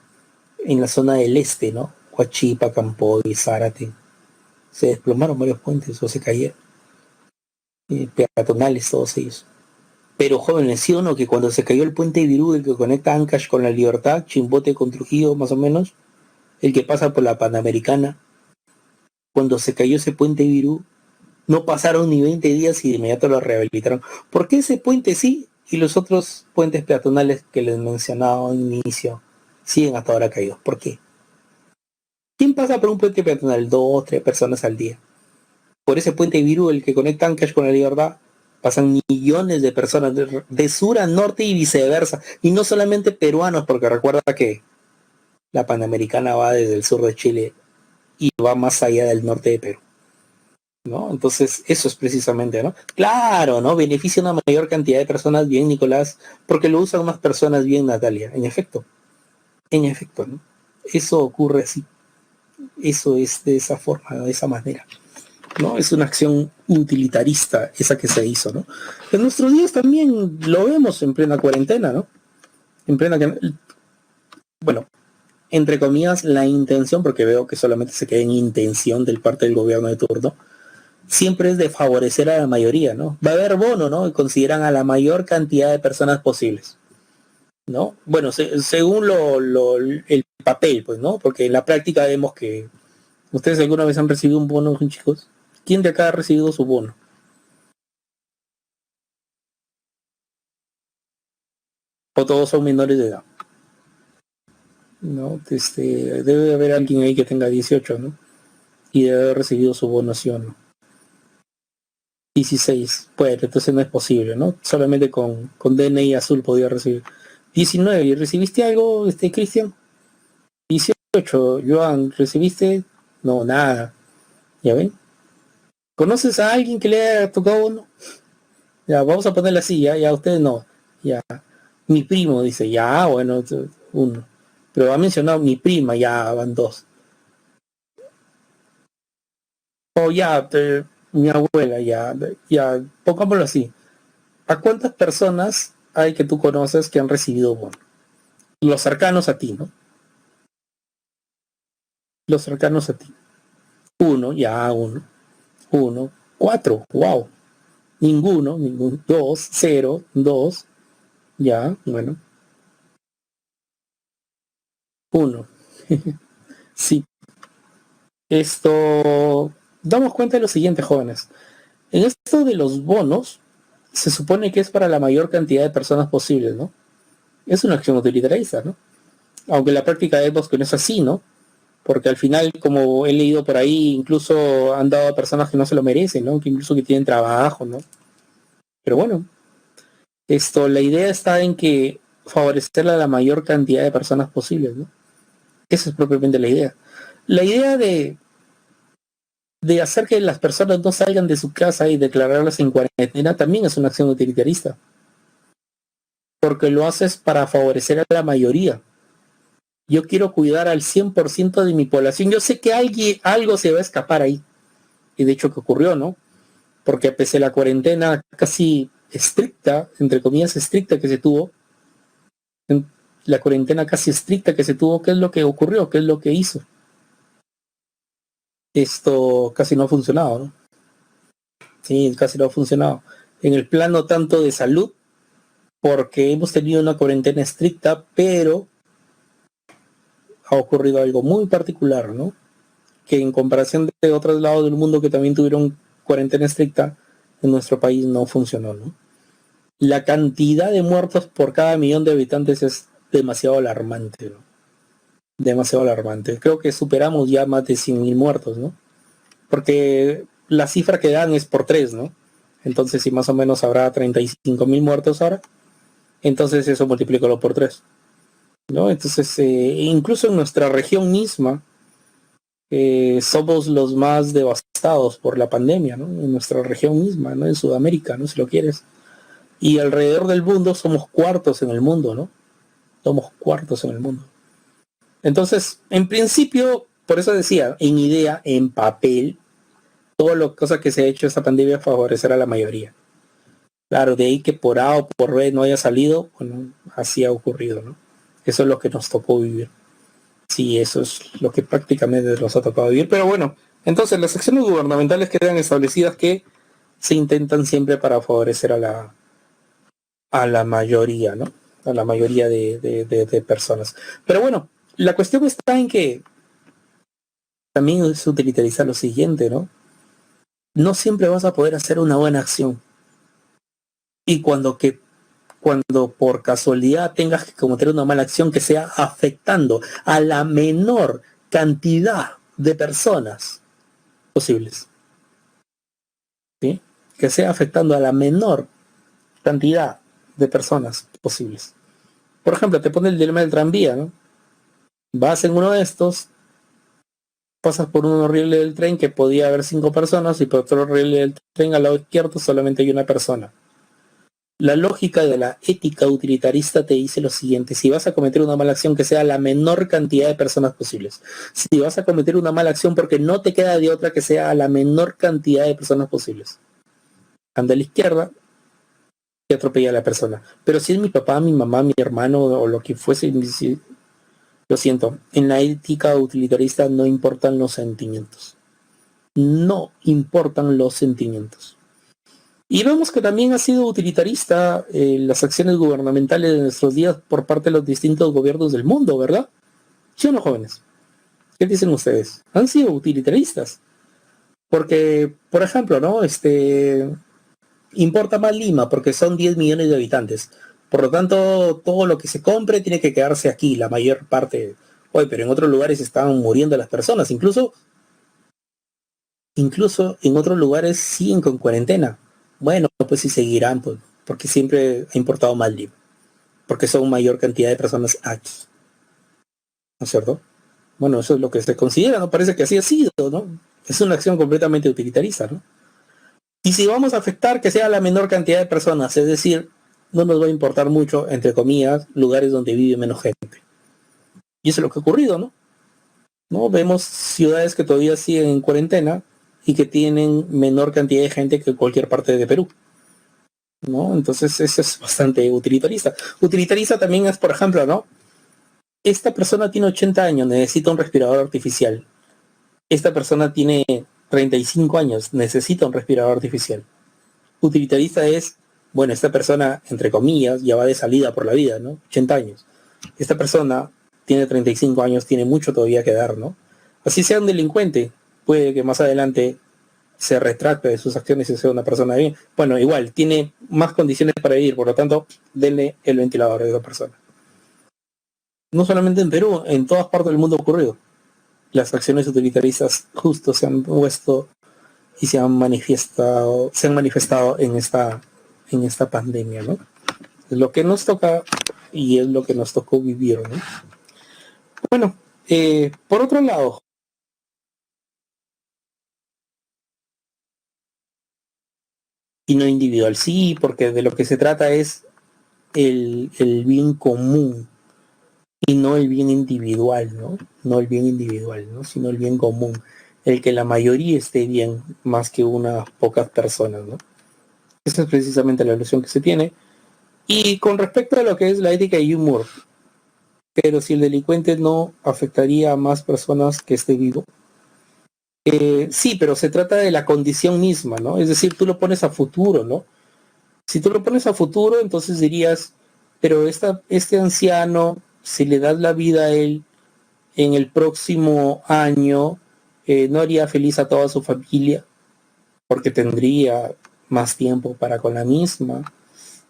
Speaker 1: en la zona del este, ¿no? Huachipa, Campoy, Zárate. Se desplomaron varios puentes, o se cayeron. Peatonales, todos ellos. Pero jóvenes, ¿sí o no? Que cuando se cayó el puente de Virú, el que conecta Ancash con La Libertad, Chimbote con Trujillo, más o menos, el que pasa por la Panamericana, cuando se cayó ese puente de Virú, no pasaron ni 20 días y de inmediato lo rehabilitaron. ¿Por qué ese puente sí y los otros puentes peatonales que les mencionaba al inicio siguen hasta ahora caídos? ¿Por qué? ¿Quién pasa por un puente peatonal? 2 o 3 personas al día. Por ese puente Virú, el que conecta Ancash con La Libertad, pasan millones de personas de sur a norte y viceversa. Y no solamente peruanos, porque recuerda que la Panamericana va desde el sur de Chile y va más allá del norte de Perú, ¿no? Entonces, eso es precisamente, ¿no? Claro, ¿no? Beneficia a una mayor cantidad de personas, bien, Nicolás, porque lo usan más personas, bien, Natalia. En efecto, ¿no? Eso ocurre así. Eso es de esa forma, de esa manera, ¿no? Es una acción utilitarista esa que se hizo, ¿no? En nuestros días también lo vemos en plena cuarentena, ¿no? En plena... Bueno, entre comillas, la intención, porque veo que solamente se queda en intención del parte del gobierno de turno, siempre es de favorecer a la mayoría, ¿no? Va a haber bono, ¿no? Y consideran a la mayor cantidad de personas posibles, ¿no? Bueno, según el papel, pues, ¿no? Porque en la práctica vemos que ustedes alguna vez han recibido un bono, chicos. ¿Quién de acá ha recibido su bono? O todos son menores de edad, ¿no? Debe haber alguien ahí que tenga 18, ¿no? Y debe haber recibido su bonación, ¿no? 16, pues entonces no es posible, ¿no? Solamente con DNI azul podía recibir. 19, ¿y recibiste algo, Cristian? 18, Joan, ¿recibiste? No, nada. ¿Ya ven? ¿Conoces a alguien que le haya tocado uno? Ya, vamos a ponerle así, ya ustedes no. Ya, mi primo dice, ya, bueno, uno. Pero ha mencionado mi prima, ya van 2. O ya, mi abuela, ya, pongámoslo así. ¿A cuántas personas hay que tú conoces que han recibido bono? Los cercanos a ti, ¿no? Los cercanos a ti. Uno, ya, uno. Uno. 4, wow. Ninguno, 2, 0, 2, ya, bueno, 1. Sí, esto, damos cuenta de lo siguiente, jóvenes. En esto de los bonos, se supone que es para la mayor cantidad de personas posibles, ¿no? Es una acción utilitarista, ¿no? Aunque en la práctica vemos que no es así, ¿no? porque al final, como he leído por ahí, incluso han dado a personas que no se lo merecen, ¿no? Que incluso que tienen trabajo, ¿no? Pero bueno, la idea está en que favorecer a la mayor cantidad de personas posibles, ¿no? Esa es propiamente la idea. La idea de hacer que las personas no salgan de su casa y declararlas en cuarentena también es una acción utilitarista, porque lo haces para favorecer a la mayoría. Yo quiero cuidar al 100% de mi población. Yo sé que algo se va a escapar ahí. Y de hecho que ocurrió, ¿no? Porque pese a la cuarentena casi estricta, entre comillas estricta que se tuvo, la cuarentena casi estricta que se tuvo, ¿qué es lo que ocurrió? ¿Qué es lo que hizo? Esto casi no ha funcionado, ¿no? Sí, casi no ha funcionado. En el plano tanto de salud, porque hemos tenido una cuarentena estricta, pero ha ocurrido algo muy particular, ¿no? Que en comparación de otros lados del mundo que también tuvieron cuarentena estricta, en nuestro país no funcionó, ¿no? La cantidad de muertos por cada millón de habitantes es demasiado alarmante, ¿no? Demasiado alarmante. Creo que superamos ya más de 100.000 muertos, ¿no? Porque la cifra que dan es por 3, ¿no? Entonces, si más o menos habrá 35.000 muertos ahora, entonces eso multiplícalo por 3, ¿no? Entonces, incluso en nuestra región misma, somos los más devastados por la pandemia, ¿no? En nuestra región misma, ¿no? En Sudamérica, ¿no? Si lo quieres. Y alrededor del mundo somos cuartos en el mundo, ¿no? Somos cuartos en el mundo. Entonces, en principio, por eso decía, en idea, en papel, todo lo cosa que se ha hecho esta pandemia favorecer a la mayoría. Claro, de ahí que por A o por B no haya salido, bueno, así ha ocurrido, ¿no? Eso es lo que nos tocó vivir. Sí, eso es lo que prácticamente nos ha tocado vivir. Pero bueno, entonces las acciones gubernamentales quedan establecidas que se intentan siempre para favorecer a la mayoría, ¿no? A la mayoría de personas. Pero bueno, la cuestión está en que también es utilitarizar lo siguiente, ¿no? No siempre vas a poder hacer una buena acción. Y cuando por casualidad tengas que cometer una mala acción que sea afectando a la menor cantidad de personas posibles, ¿sí? Que sea afectando a la menor cantidad de personas posibles. Por ejemplo, te pone el dilema del tranvía, ¿no? Vas en uno de estos, pasas por un riel del tren que podía haber 5 personas y por otro riel del tren al lado izquierdo solamente hay una persona. La lógica de la ética utilitarista te dice lo siguiente: si vas a cometer una mala acción, que sea la menor cantidad de personas posibles. Si vas a cometer una mala acción porque no te queda de otra, que sea a la menor cantidad de personas posibles. Anda a la izquierda y atropella a la persona. Pero si es mi papá, mi mamá, mi hermano o lo que fuese, lo siento, en la ética utilitarista no importan los sentimientos. No importan los sentimientos. Y vemos que también ha sido utilitarista las acciones gubernamentales de nuestros días por parte de los distintos gobiernos del mundo, ¿verdad? ¿Sí o no, jóvenes? ¿Qué dicen ustedes? Han sido utilitaristas. Porque, por ejemplo, ¿no? Importa más Lima porque son 10 millones de habitantes. Por lo tanto, todo lo que se compre tiene que quedarse aquí, la mayor parte. Oye, pero en otros lugares estaban muriendo las personas. Incluso en otros lugares siguen con cuarentena. Bueno, pues sí seguirán, pues, porque siempre ha importado más Lima, porque son mayor cantidad de personas aquí, ¿no es cierto? Bueno, eso es lo que se considera, ¿no? Parece que así ha sido, ¿no? Es una acción completamente utilitarista, ¿no? Y si vamos a afectar que sea la menor cantidad de personas, es decir, no nos va a importar mucho, entre comillas, lugares donde vive menos gente. Y eso es lo que ha ocurrido, ¿no? ¿No? Vemos ciudades que todavía siguen en cuarentena y que tienen menor cantidad de gente que cualquier parte de Perú, ¿no? Entonces eso es bastante utilitarista. Utilitarista también es, por ejemplo, ¿no? Esta persona tiene 80 años, necesita un respirador artificial. Esta persona tiene 35 años, necesita un respirador artificial. Utilitarista es, bueno, esta persona, entre comillas, ya va de salida por la vida, ¿no? 80 años. Esta persona tiene 35 años, tiene mucho todavía que dar, ¿no? Así sea un delincuente, puede que más adelante se retracte de sus acciones y sea una persona de bien. Bueno, igual, tiene más condiciones para vivir, por lo tanto, denle el ventilador a esa persona. No solamente en Perú, en todas partes del mundo ha ocurrido. las acciones utilitaristas justo se han puesto y se han manifestado en esta pandemia, ¿no? Es lo que nos toca y es lo que nos tocó vivir, ¿no? Bueno, por otro lado, y no individual, sí, porque de lo que se trata es el bien común y no el bien individual, ¿no? No el bien individual, ¿no? Sino el bien común, el que la mayoría esté bien más que unas pocas personas, ¿no? Esa es precisamente la ilusión que se tiene. Y con respecto a lo que es la ética y humor, pero si el delincuente no afectaría a más personas que esté vivo, sí, pero se trata de la condición misma, ¿no? Es decir, tú lo pones a futuro, ¿no? Si tú lo pones a futuro, entonces dirías, pero este anciano, si le das la vida a él en el próximo año, no haría feliz a toda su familia, porque tendría más tiempo para con la misma.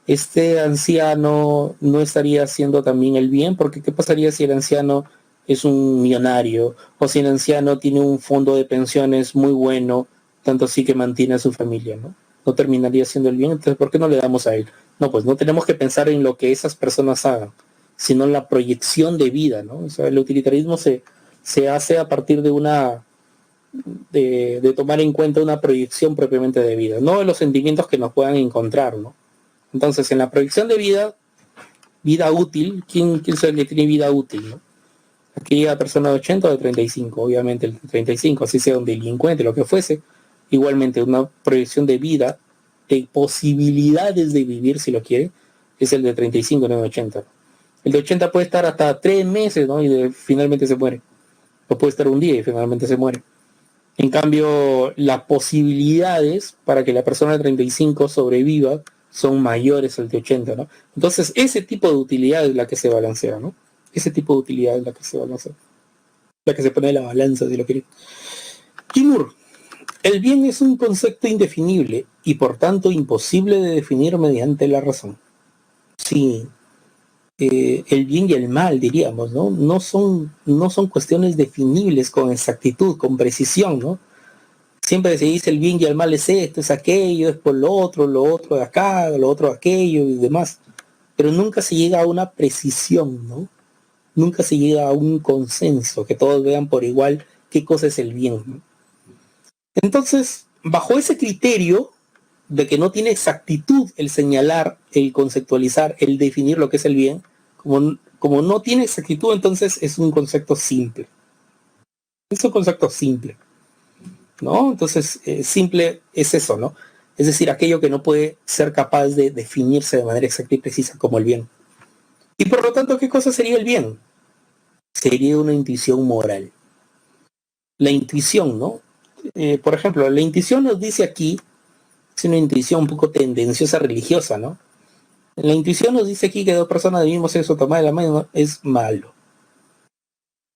Speaker 1: Este anciano no estaría haciendo también el bien, porque ¿qué pasaría si el anciano es un millonario o si el anciano tiene un fondo de pensiones muy bueno, tanto así que mantiene a su familia, ¿no? No terminaría haciendo el bien, entonces ¿por qué no le damos a él? No, pues no tenemos que pensar en lo que esas personas hagan, sino en la proyección de vida, ¿no? O sea, el utilitarismo se hace a partir de de tomar en cuenta una proyección propiamente de vida, no de los sentimientos que nos puedan encontrar, ¿no? Entonces, en la proyección de vida útil, ¿quién es el que tiene vida útil, ¿no? Aquella persona de 80 o de 35, obviamente el de 35, así sea un delincuente, lo que fuese, igualmente una proyección de vida, de posibilidades de vivir, si lo quiere, es el de 35, no de 80. El de 80 puede estar hasta 3 meses, ¿no? Finalmente se muere. O puede estar un día y finalmente se muere. En cambio, las posibilidades para que la persona de 35 sobreviva son mayores al de 80, ¿no? Entonces, ese tipo de utilidad es la que se balancea, ¿no? Ese tipo de utilidad es la que se balancea. La que se pone en la balanza, si lo queréis. Timur, el bien es un concepto indefinible y por tanto imposible de definir mediante la razón. Sí, el bien y el mal, diríamos, ¿no? No son cuestiones definibles con exactitud, con precisión, ¿no? Siempre se dice el bien y el mal es esto, es aquello, es por lo otro de acá, lo otro de aquello y demás. Pero nunca se llega a una precisión, ¿no? Nunca se llega a un consenso, que todos vean por igual qué cosa es el bien, ¿no? Entonces, bajo ese criterio de que no tiene exactitud el señalar, el conceptualizar, el definir lo que es el bien, como no tiene exactitud, entonces es un concepto simple. Es un concepto simple. ¿No? Entonces, simple es eso, ¿no? Es decir, aquello que no puede ser capaz de definirse de manera exacta y precisa como el bien. Y por lo tanto, ¿qué cosa sería el bien? Sería una intuición moral. La intuición, ¿no? Por ejemplo, la intuición nos dice aquí, es una intuición un poco tendenciosa religiosa, ¿no? La intuición nos dice aquí que dos personas del mismo sexo tomar de la mano es malo.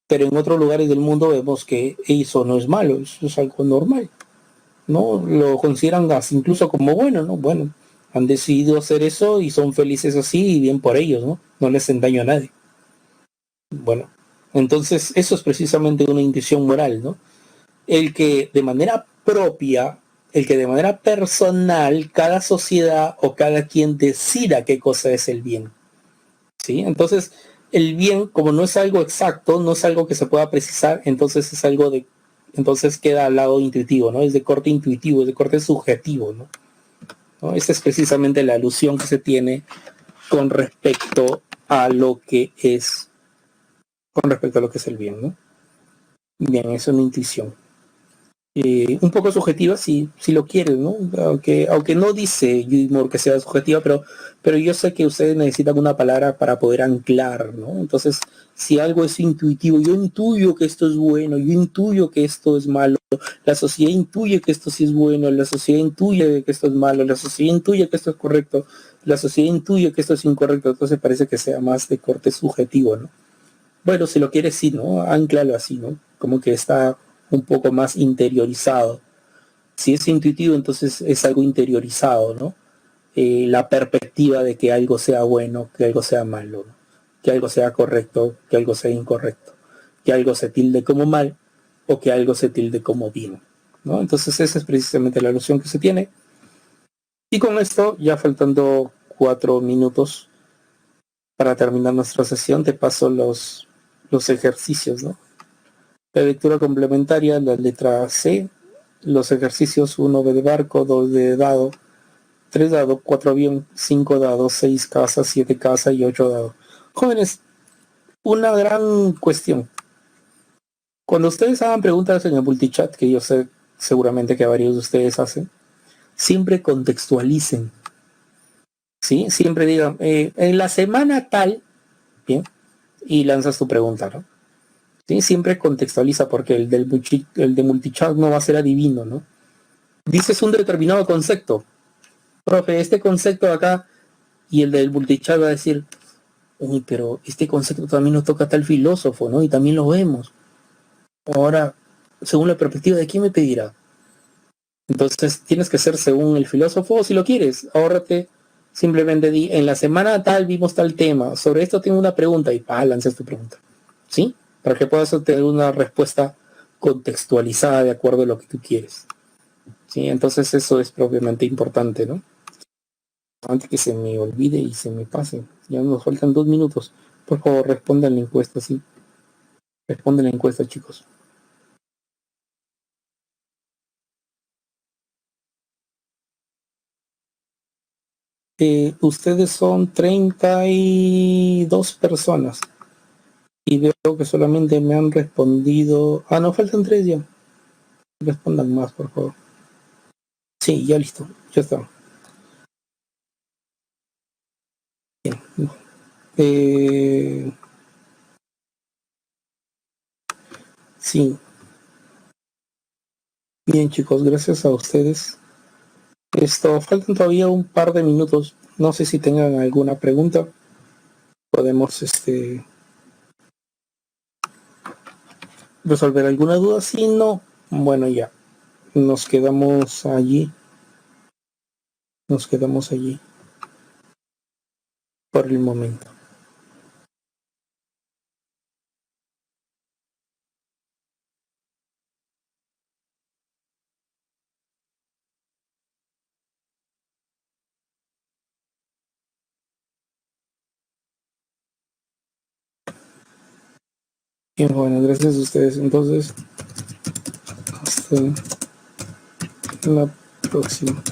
Speaker 1: Pero en otros lugares del mundo vemos que eso no es malo, eso es algo normal. ¿No? Lo consideran incluso como bueno, ¿no? Bueno, han decidido hacer eso y son felices así y bien por ellos, ¿no? No les hacen daño a nadie. Bueno, entonces eso es precisamente una intuición moral, ¿no? El que de manera propia, el que de manera personal, cada sociedad o cada quien decida qué cosa es el bien, ¿sí? Entonces, el bien, como no es algo exacto, no es algo que se pueda precisar, entonces es algo de entonces queda al lado intuitivo, ¿no? Es de corte intuitivo, es de corte subjetivo, ¿no? ¿No? Esta es precisamente la alusión que se tiene con respecto a lo que es, con respecto a lo que es el bien, ¿no? Bien, es una intuición. Un poco subjetiva si lo quieres, ¿no? Aunque no dice Judith que sea subjetiva, pero yo sé que ustedes necesitan una palabra para poder anclar, ¿no? Entonces, si algo es intuitivo, yo intuyo que esto es bueno, yo intuyo que esto es malo, la sociedad intuye que esto sí es bueno, la sociedad intuye que esto es malo, la sociedad intuye que esto es correcto, la sociedad intuye que esto es incorrecto, entonces parece que sea más de corte subjetivo, ¿no? Bueno, si lo quieres, sí, ¿no? Anclalo así, ¿no? Como que está un poco más interiorizado. Si es intuitivo, entonces es algo interiorizado, ¿no? La perspectiva de que algo sea bueno, que algo sea malo, ¿no? Que algo sea correcto, que algo sea incorrecto, que algo se tilde como mal, o que algo se tilde como bien, ¿no? Entonces esa es precisamente la alusión que se tiene. Y con esto, ya faltando 4 minutos para terminar nuestra sesión, te paso los ejercicios, ¿no? La lectura complementaria, la letra C, los ejercicios 1B de barco, 2 de dado, 3 dado, 4 avión, 5 dados, 6 casa, 7 casa y 8 dados. Jóvenes, una gran cuestión. Cuando ustedes hagan preguntas en el multichat, que yo sé seguramente que varios de ustedes hacen, siempre contextualicen, ¿sí? Siempre digan, en la semana tal, ¿bien? Y lanzas tu pregunta, ¿no? ¿Sí? Siempre contextualiza porque el de multichat no va a ser adivino, ¿no? Dices un determinado concepto, profe, este concepto de acá, y el del multichat va a decir, uy, pero este concepto también nos toca tal filósofo, ¿no? Y también lo vemos. Ahora, según la perspectiva de quién me pedirá. Entonces tienes que ser según el filósofo, o si lo quieres, ahórrate, simplemente di, en la semana tal vimos tal tema, sobre esto tengo una pregunta y lanzas tu pregunta, ¿sí? Para que puedas tener una respuesta contextualizada de acuerdo a lo que tú quieres, ¿sí? Entonces eso es propiamente importante, ¿no? Antes que se me olvide y se me pase, ya nos faltan 2 minutos, por favor respondan la encuesta, ¿sí? Responden la encuesta, chicos. Ustedes son 32 personas. Y veo que solamente me han respondido. Ah, no, faltan 3 ya. Respondan más, por favor. Sí, ya listo. Ya está. Bien. Eh, sí. Bien, chicos, gracias a ustedes. Faltan todavía un par de minutos. No sé si tengan alguna pregunta. Podemos resolver alguna duda. Si no, bueno, ya. Nos quedamos allí. Nos quedamos allí por el momento. Bien, bueno, gracias a ustedes. Entonces, hasta la próxima.